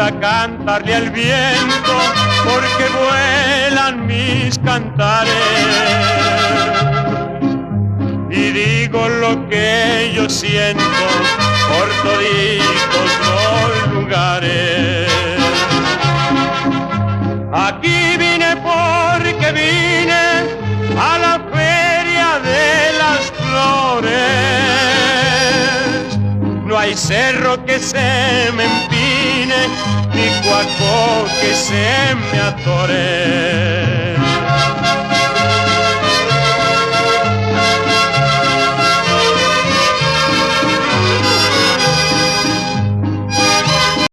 gusta cantarle al viento porque vuelan mis cantares. Y digo lo que yo siento por toditos los lugares. Aquí vine porque vine a la feria de las flores. No hay cerro que se me empine, ni cuaco que se me atore.